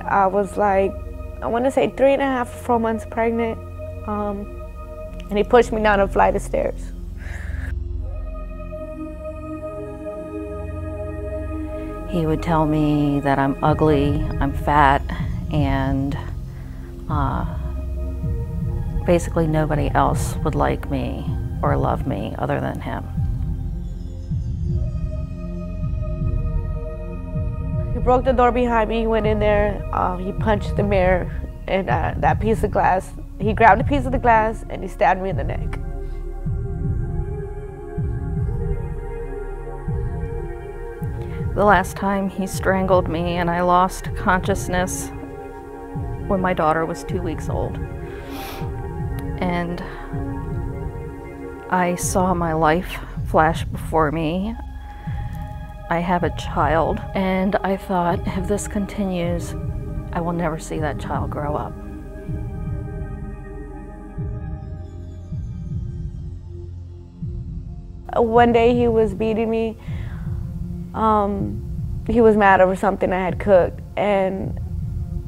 I was like, I want to say 3.5, 4 months pregnant, and he pushed me down a flight of stairs. He would tell me that I'm ugly, I'm fat, and basically nobody else would like me or love me other than him. He broke the door behind me, he went in there, he punched the mirror and that piece of glass. He grabbed a piece of the glass and he stabbed me in the neck. The last time he strangled me and I lost consciousness when my daughter was 2 weeks old. And I saw my life flash before me. I have a child, and I thought, if this continues, I will never see that child grow up. One day he was beating me. He was mad over something I had cooked, and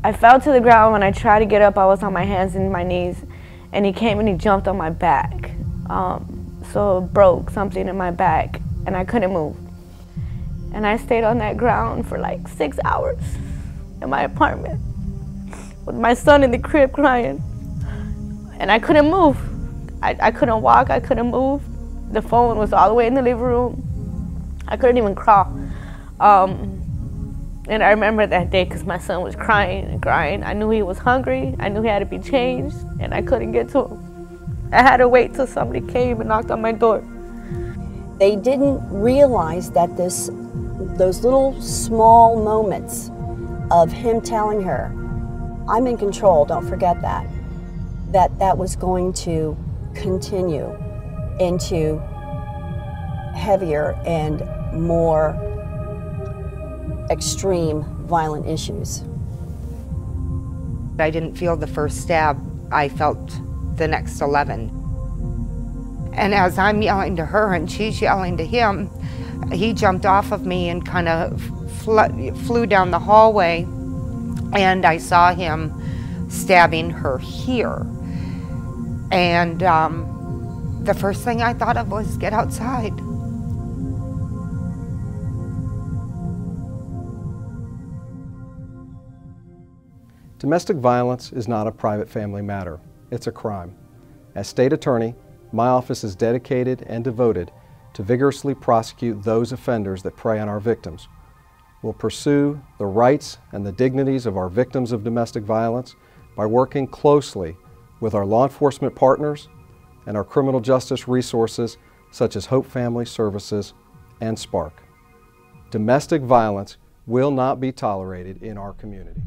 I fell to the ground. When I tried to get up, I was on my hands and my knees, and he came and he jumped on my back. So it broke something in my back, and I couldn't move. And I stayed on that ground for like 6 hours in my apartment with my son in the crib crying. And I couldn't move. I couldn't walk, I couldn't move. The phone was all the way in the living room. I couldn't even crawl. And I remember that day because my son was crying and crying. I knew he was hungry, I knew he had to be changed, and I couldn't get to him. I had to wait till somebody came and knocked on my door. They didn't realize that those little small moments of him telling her, I'm in control, don't forget that was going to continue into heavier and more extreme violent issues. I didn't feel the first stab, I felt the next 11. And as I'm yelling to her and she's yelling to him, he jumped off of me and kind of flew down the hallway, and I saw him stabbing her here. And the first thing I thought of was get outside. Domestic violence is not a private family matter. It's a crime. As state attorney, my office is dedicated and devoted to vigorously prosecute those offenders that prey on our victims. We'll pursue the rights and the dignities of our victims of domestic violence by working closely with our law enforcement partners and our criminal justice resources such as Hope Family Services and Spark. Domestic violence will not be tolerated in our community.